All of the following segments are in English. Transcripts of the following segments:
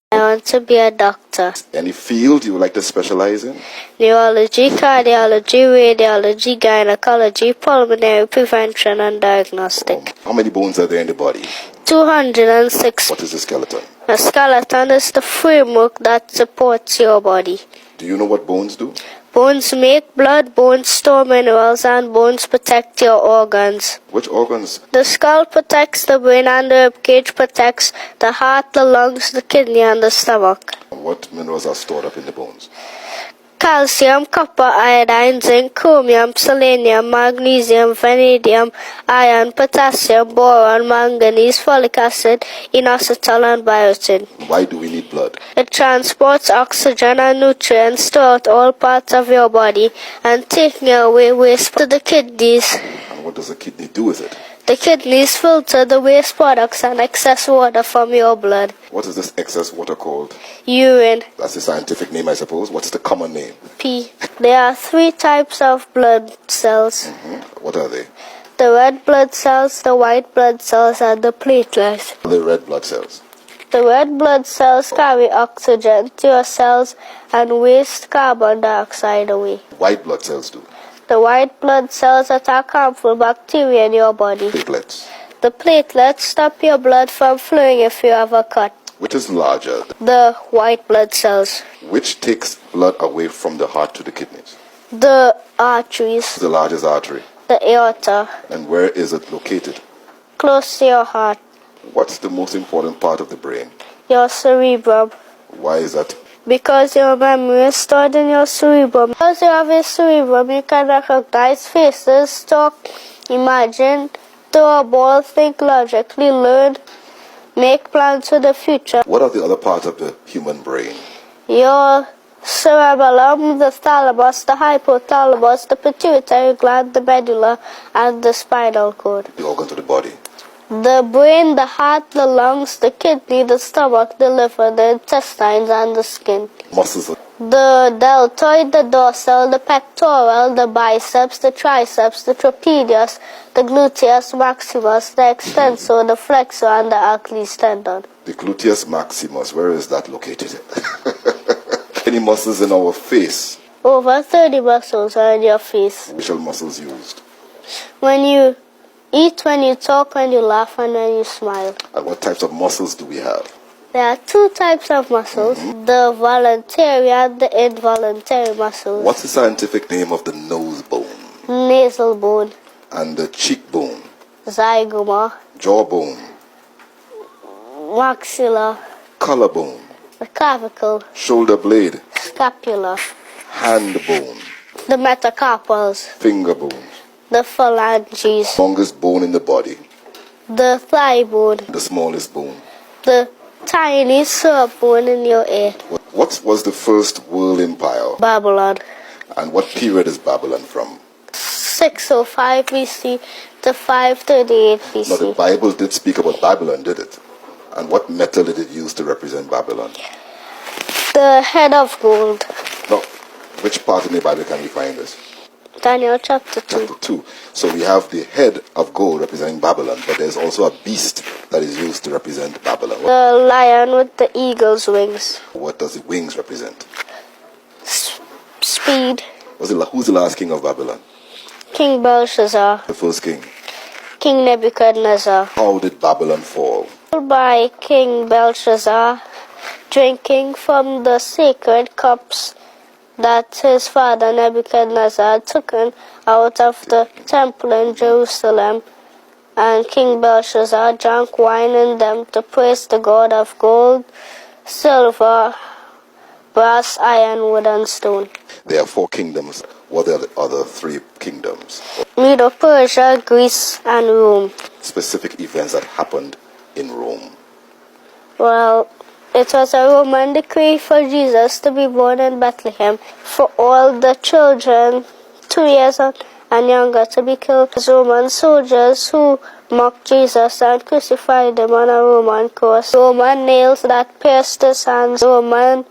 I want to be a doctor. Any field you would like to specialize in? Neurology, cardiology, radiology, gynecology, pulmonary prevention and diagnostic. How many bones are there in the body? 206. What is the skeleton? A skeleton is the framework that supports your body. Do you know what bones do? Bones make blood, bones store minerals, and bones protect your organs. Which organs? The skull protects the brain, and the ribcage protects the heart, the lungs, the kidney, and the stomach. What minerals are stored up in the bones? Calcium, copper, iodine, zinc, chromium, selenium, magnesium, vanadium, iron, potassium, boron, manganese, folic acid, inositol, and biotin. Why do we need blood? It transports oxygen and nutrients throughout all parts of your body and taking away waste to the kidneys. And what does the kidney do with it? The kidneys filter the waste products and excess water from your blood. What is this excess water called? Urine. That's the scientific name, I suppose. What's the common name? P. There are 3 types of blood cells. What are they? The red blood cells, the white blood cells, and the platelets. The red blood cells. The red blood cells carry oxygen to your cells and waste carbon dioxide away. White blood cells do. The white blood cells attack harmful bacteria in your body. Platelets. The platelets stop your blood from flowing if you have a cut. Which is larger? The white blood cells. Which takes blood away from the heart to the kidneys? The arteries. The largest artery. The aorta. And where is it located? Close to your heart. What's the most important part of the brain? Your cerebrum. Why is that? Because your memory is stored in your cerebrum. Because you have a cerebrum, you can recognize faces, talk, imagine, throw a ball, think logically, learn, make plans for the future. What are the other parts of the human brain? Your cerebellum, the thalamus, the hypothalamus, the pituitary gland, the medulla, and the spinal cord. The organs of the body. The brain, the heart, the lungs, the kidney, the stomach, the liver, the intestines, and the skin. Muscles. The deltoid, the dorsal, the pectoral, the biceps, the triceps, the trapezius, the gluteus maximus, the extensor, the flexor, and the Achilles tendon. The gluteus maximus, where is that located? Any muscles in our face? Over 30 muscles are in your face. Which are muscles used? When you eat, when you talk, when you laugh, and when you smile. And what types of muscles do we have? There are 2 types of muscles, the voluntary and the involuntary muscles. What's the scientific name of the nose bone? Nasal bone. And the cheekbone? Zygoma. Jawbone? Maxilla. Collarbone? The clavicle. Shoulder blade? Scapula. Hand bone? The metacarpals. Finger bone? The phalanges. Longest bone in the body? The thigh bone. The smallest bone? The tiny syrup bone in your ear. What was the first world empire? Babylon. And what period is Babylon from? 605 BC to 538 BC. Now the Bible did speak about Babylon, did it? And what metal did it use to represent Babylon? The head of gold. Now, which part in the Bible can we find this? Daniel chapter 2. Chapter 2. So we have the head of gold representing Babylon, but there's also a beast that is used to represent Babylon. The lion with the eagle's wings. What does the wings represent? Speed. Who's the last king of Babylon? King Belshazzar. The first king. King Nebuchadnezzar. How did Babylon fall? By King Belshazzar drinking from the sacred cups that his father Nebuchadnezzar had taken out of the temple in Jerusalem, and King Belshazzar drank wine in them to praise the God of gold, silver, brass, iron, wood, and stone. There are 4 kingdoms. What are the other 3 kingdoms? Medo-Persia, Greece, and Rome. Specific events that happened in Rome. Well, it was a Roman decree for Jesus to be born in Bethlehem, for all the children 2 years and younger to be killed. Roman soldiers who mocked Jesus and crucified him on a Roman cross. Roman nails that pierced his hands. Roman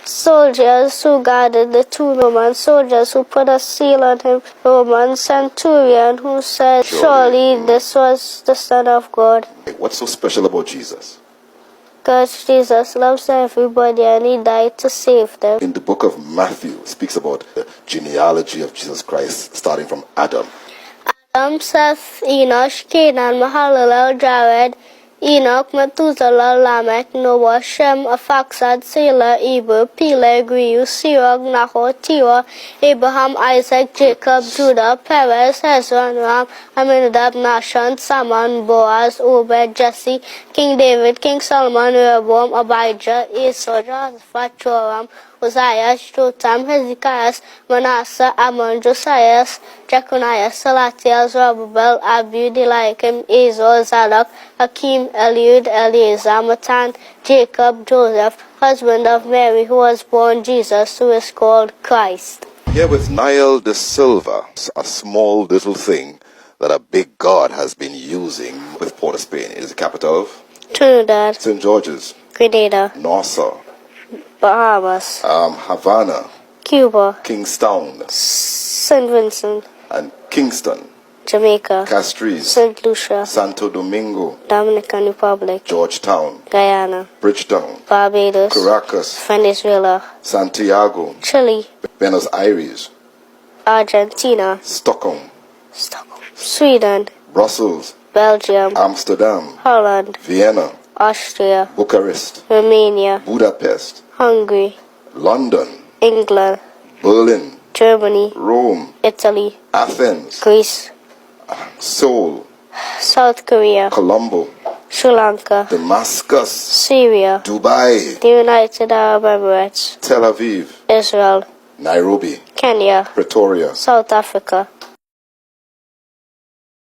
soldiers who guarded the 2 Roman soldiers who put a seal on him. Roman centurion who said, surely this was the Son of God. What's so special about Jesus? Because Jesus loves everybody and he died to save them. In the book of Matthew, it speaks about the genealogy of Jesus Christ, starting from Adam. Adam, Seth, Enosh, Canaan, Mahalalel, Jared, Enoch, Methuselah, Lamech, Noah, Shem, Arphaxad, Selah, Eber, Peleg, Reu, Sirach, Nahor, Terah, Abraham, Isaac, Jacob, Judah, Perez, Hezron, Ram, Amminadab, Nahshon, Salmon, Boaz, Obed, Jesse, King David, King Solomon, Rehoboam, Abijah, Asa, Jehoshaphat, Joram, Uzziah, Jotham, Hezekiah, Manasseh, Ammon, Josiah, Jeconiah, Salatiel, Zerubbabel, Abud, Eliakim, Azor, Zadok, Hakim, Eliud, Eleazar, Matan, Jacob, Joseph, husband of Mary, who was born Jesus, who is called Christ. Here with Niall de Silva, a small little thing that a big God has been using with Port of Spain. It is the capital of Trinidad, St. George's, Grenada, Nassau, Bahamas, Havana, Cuba, Kingstown, St. Vincent, and Kingston, Jamaica, Castries, St. Lucia, Santo Domingo, Dominican Republic, Georgetown, Guyana, Bridgetown, Barbados, Caracas, Venezuela, Santiago, Chile, Buenos Aires, Argentina, Stockholm, Sweden, Brussels, Belgium, Amsterdam, Holland, Vienna, Austria, Bucharest, Romania, Budapest, Hungary, London, England, Berlin, Germany, Rome, Italy, Athens, Greece, Seoul, South Korea, Colombo, Sri Lanka, Damascus, Syria, Dubai, the United Arab Emirates, Tel Aviv, Israel, Nairobi, Kenya, Pretoria, South Africa,